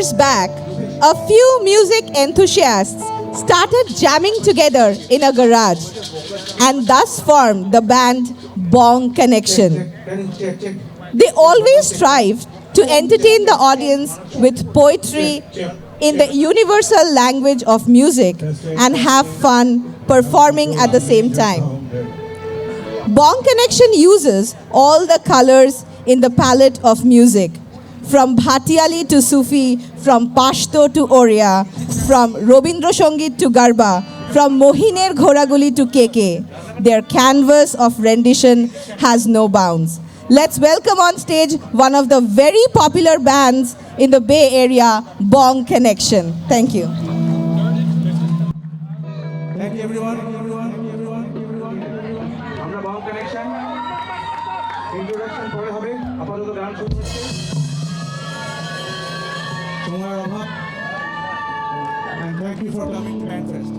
years back, a few music enthusiasts started jamming together in a garage and thus formed the band Bong Connection. They always strive to entertain the audience with poetry in the universal language of music and have fun performing at the same time. Bong Connection uses all the colors in the palette of music, from Bhatiali to Sufi, from Pashto to Oriya, from Robindra Sangit to Garba, from Mohiner Ghoraguli to KK. Their canvas of rendition has no bounds. Let's welcome on stage one of the very popular bands in the Bay Area, Bong Connection. Thank you. Thank you, everyone. আমরা বং connection introduction পরে হবে আপাতত গান শুরু হচ্ছে সময়ের অভাব and thank you for coming to Bandfest.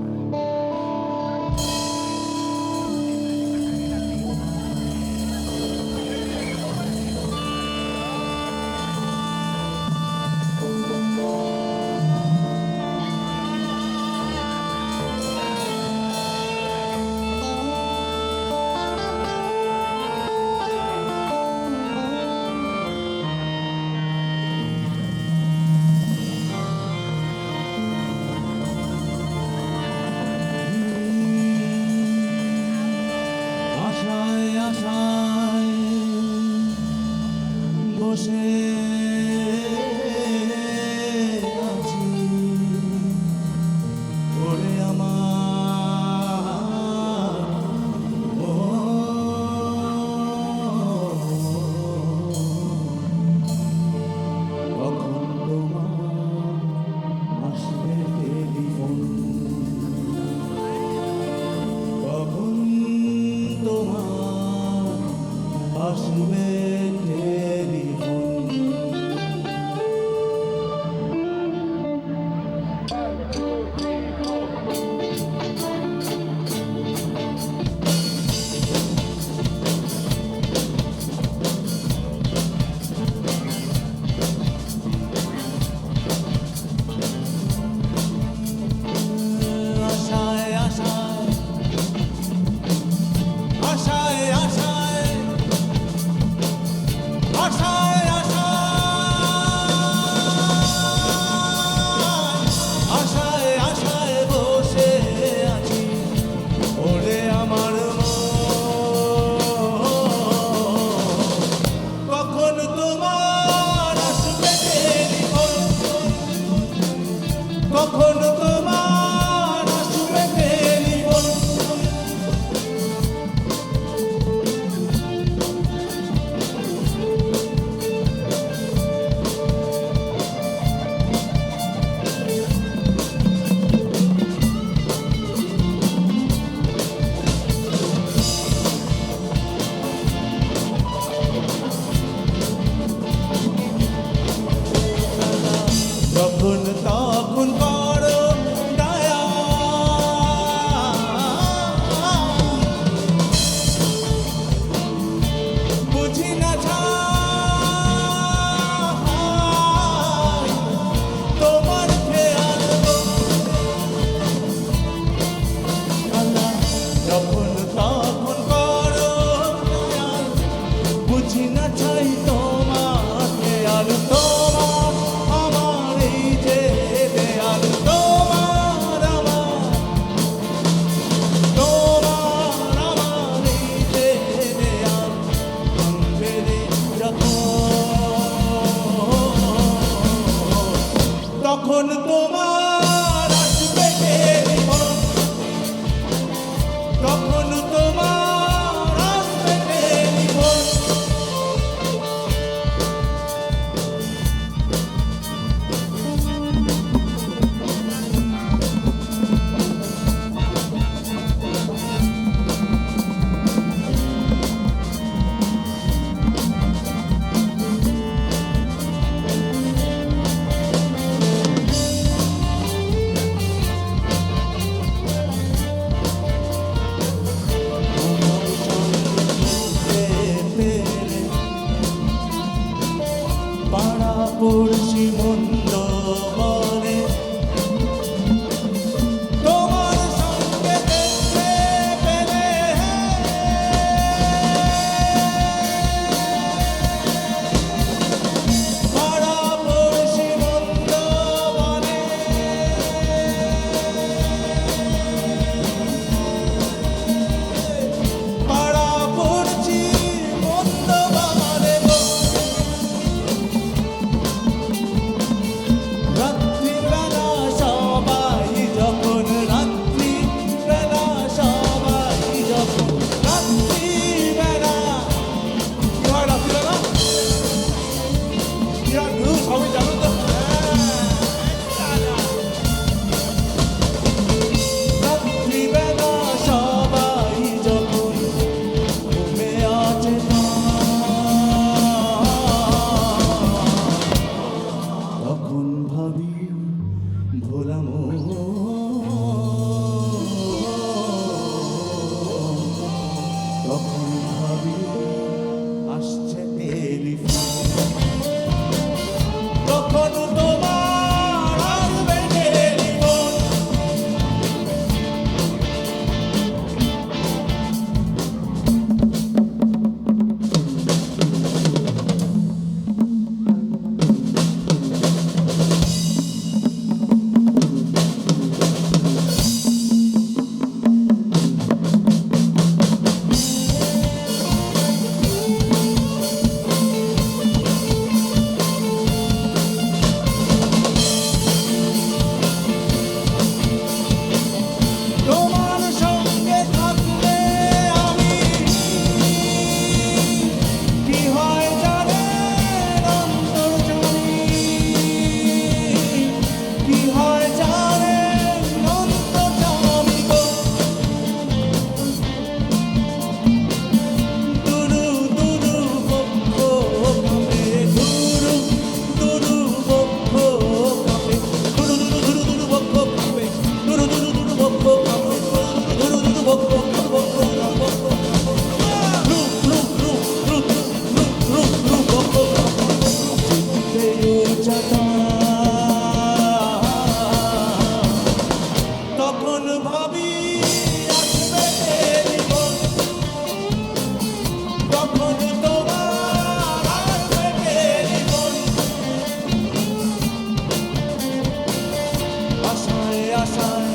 আশায়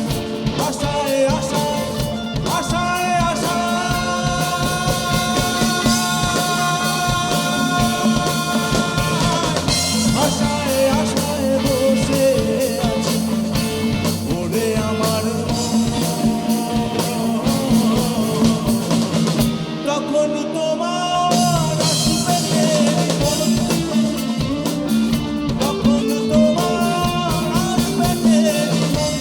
আশায় আশায় আশায় আশায় আশায় বসে আছি ওরে আমার তখন তোমার আসবে টেলিফোন তখন তোমার আসবে telephone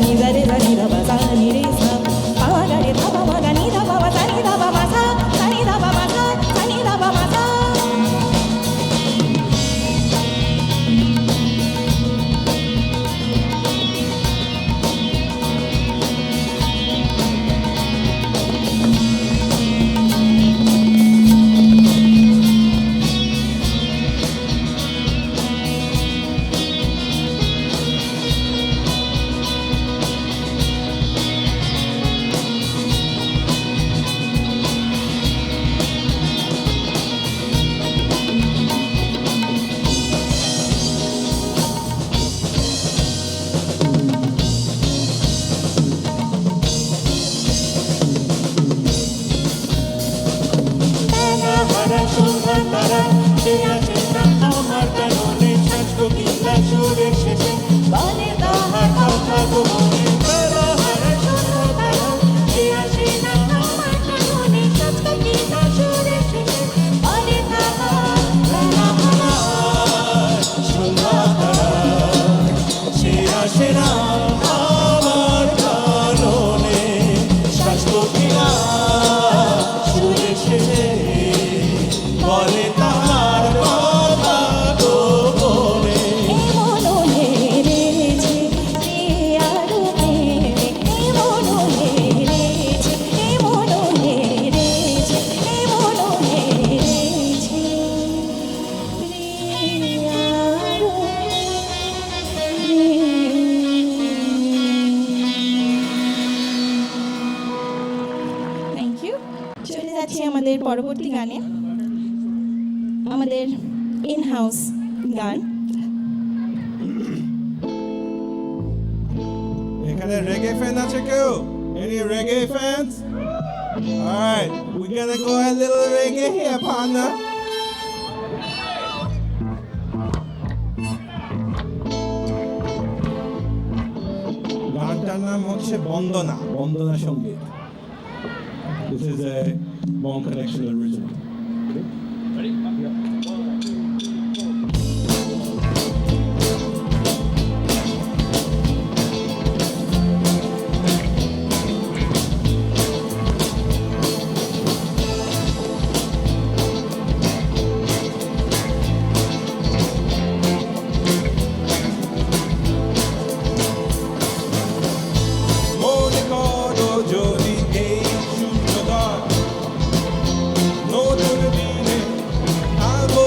ni da re da ni da ba sa ni re sa pa ma ga re da ba ma ga ni da ba ba sa ni da ba ma sa ni da ba ma sa ni da ba ma sa. Thank you. চলে যাচ্ছি আমাদের পরবর্তী গানে, আমাদের in house গান। এখানে রেগে fan আছে কেউ? Any reggae fans? Alright, we're gonna go a little reggae here, partner. গানটার নাম হচ্ছে বন্দনা, বন্দনা সঙ্গীত। This is a Bone Connection original. মনে করো যদি এই সূর্যোদয় নতুন দিনে আলো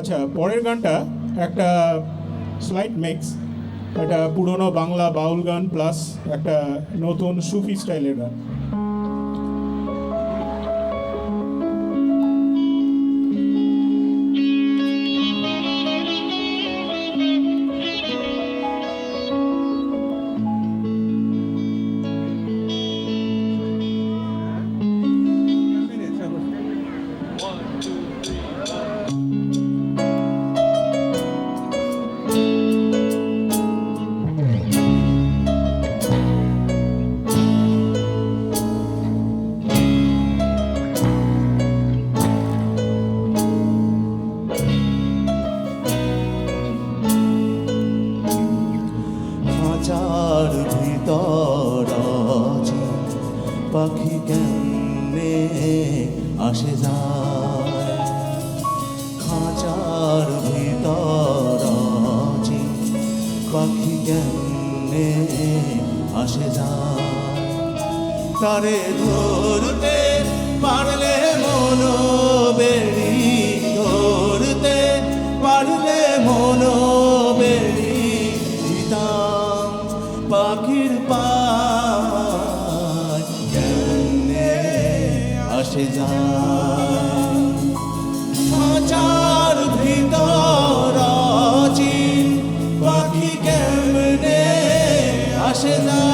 আচ্ছা, পরের গানটা একটা স্লাইট মিক্স, একটা পুরনো বাংলা বাউল গান প্লাস একটা নতুন সুফি স্টাইলের গান। খাঁচার ভিতর আছে পাখি কেমনে আসে যায়, খাঁচার ভিতর আছে পাখি কেমনে আসে যায়, তারে ধরতে পারলে মনো বেড়ি, ধরতে পারলে মনো বেড়ি দিতাম পাখির পায় কেমনে আসে যায়, খাঁচার ভিতর আছি পাখি কেমনে আসে যায়।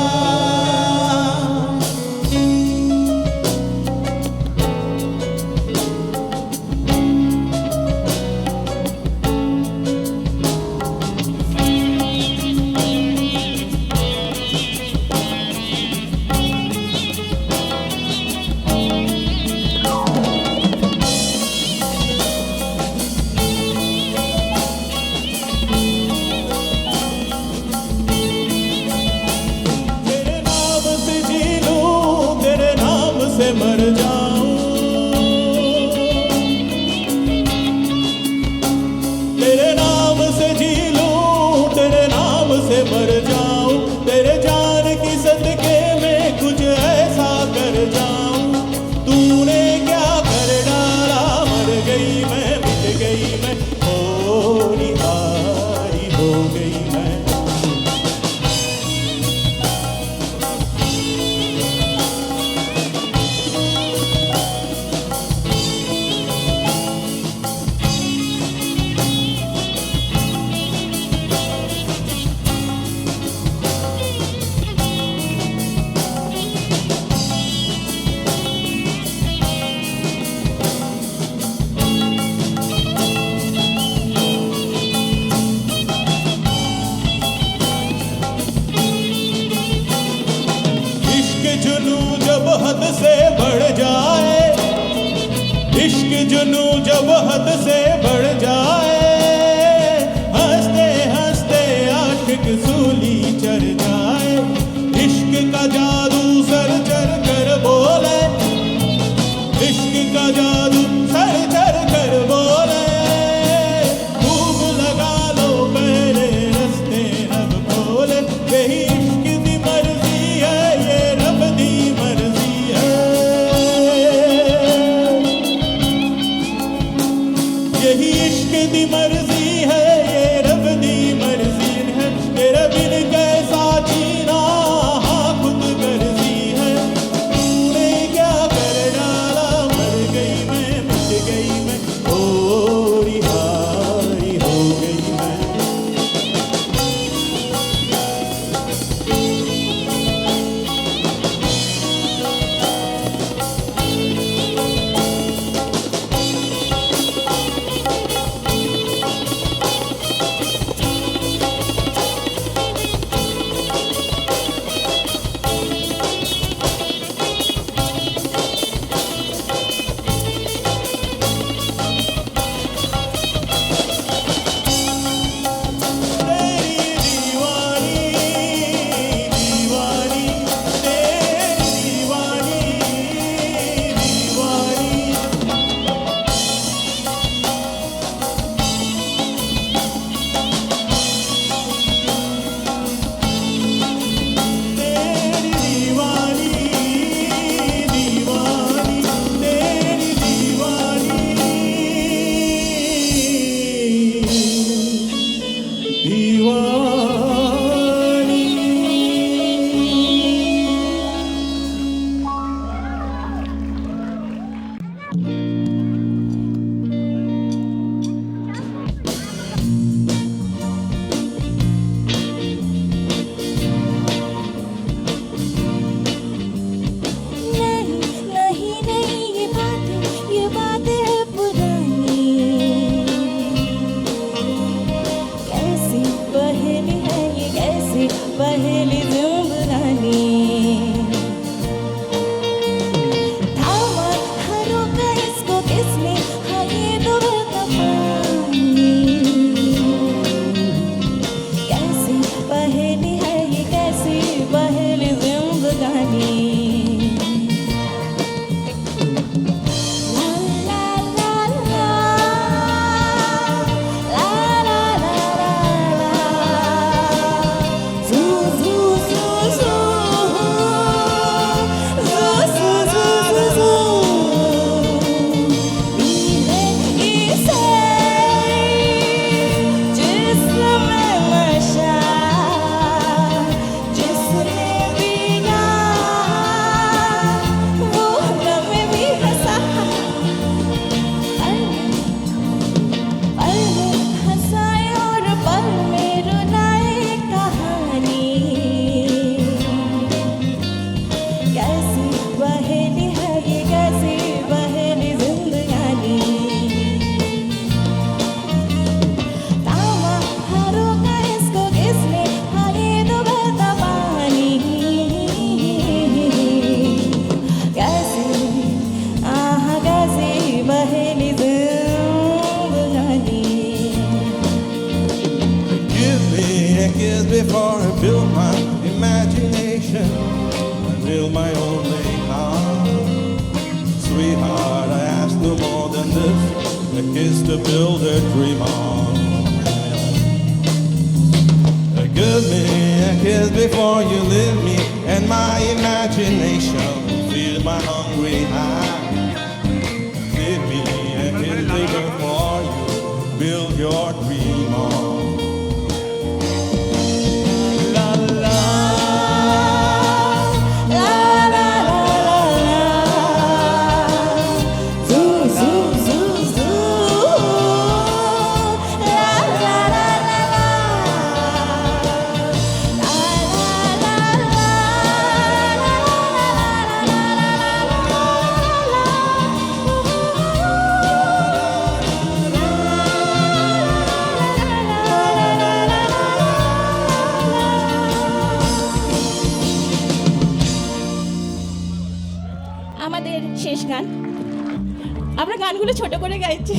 मर जाऊं, तेरे नाम से जी लूं, तेरे नाम से मर जाऊं, तेरे जान की सदके में कुछ ऐसा कर जाऊं, तूने क्या कर डाला, मर गई मैं, मिट गई मैं, हो निहारी हो गई मैं। जुनू जब हद से बढ़ जाए, इश्क जुनू जब हद से बढ़ जाए, हंसते हंसते आशिक सूली चढ़ जाए, इश्क का जादू सर चढ़ कर बोले, इश्क का जादू सर चढ़ कर बोले, खूब लगा लो पहले रस्ते रब खोले, यही इश्क दी मर्जी है, ये रब दी मर्जी है, यही before I build my imagination and build my own lake house. Sweetheart, I ask no more than this, a kiss to build a dream on. Give me a kiss before you leave me, and my imagination feel my hungry heart. Give me a kiss before you build your dream on. La la La la la la. Zoo zoo zoo zoo. La la la la la. La la la আমাদের শেষ গান, আমরা গানগুলো ছোট করে গাইছি,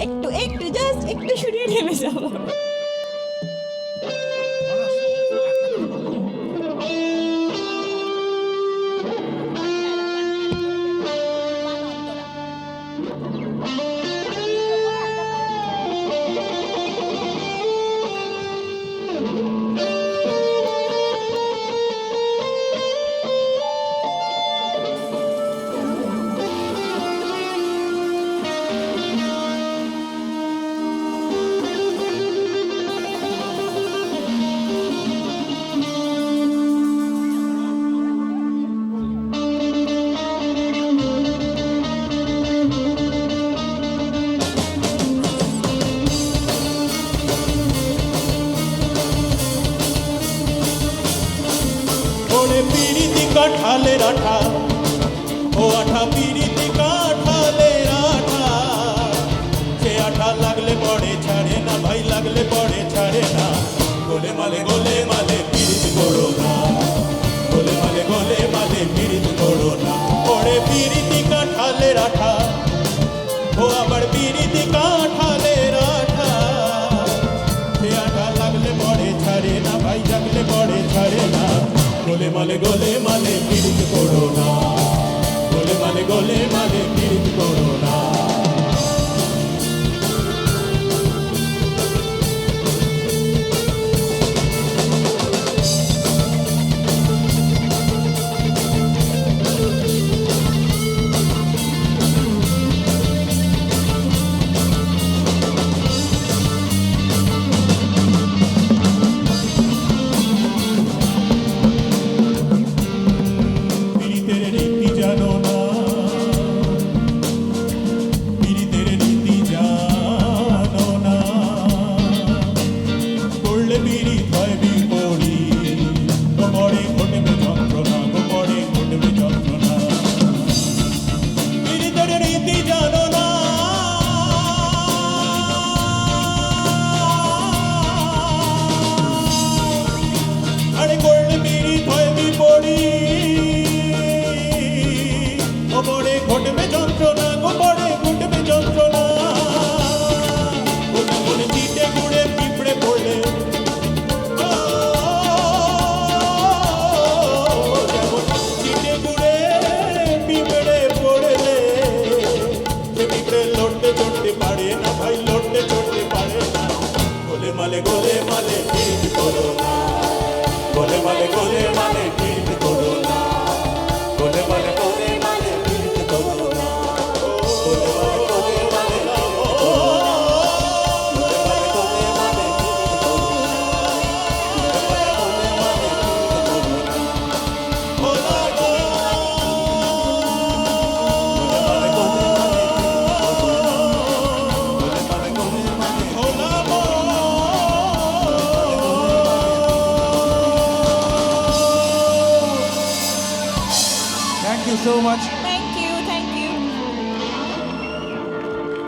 একটু একটু জাস্ট একটু শুনিয়ে নেমে যাবো। ওরে পিরিতি কাঁঠালের আঠা, ও আঠা পিরিতি কাঁঠালের আঠা, সে আঠা লাগলে পড়ে ছাড়ে না ভাই, লাগলে পড়ে ছাড়ে না। গোলে মালে পিরিতি করো না, গোলে মালে পিরিতি করো না। ওরে পিরিতি কাঁঠালের আঠা, ও আবার পিরিতি কাঁঠালের আঠা, সে আঠা লাগলে পড়ে ছাড়ে না ভাই, লাগলে পড়ে ছাড়ে না। গোলে মালে পিরিত করো না, গোলে মালে পিরিত করো না। পিরিতের রীতি জানো না, পিরিতের রীতি জানো না, করলে পিরিত হয় বিপরী, গোপরে ঘটবে যন্ত্রণা, গোপরে ঘটবে যন্ত্রণা। পিরিতের রীতি জানো না, আরে করলে পিরিত হয় বিপরীত, গোপরে ঘটবে যন্ত্রণা, গোপরে ঘটবে যন্ত্রণা। যেমন চিটে গুড়ে পিঁপড়ে পড়লে, যেমন চিটে গুড়ে পিঁপড়ে পড়লে, সে পিঁপড়ে লড়তে চড়তে পারে না ভাই, লড়তে চড়তে পারে না। গোলে মালে পিরিত করো না, গোলে মালে পিরিত করো না, গোলে মালে পিরিত করো না, গোলে মালে Thank you so much.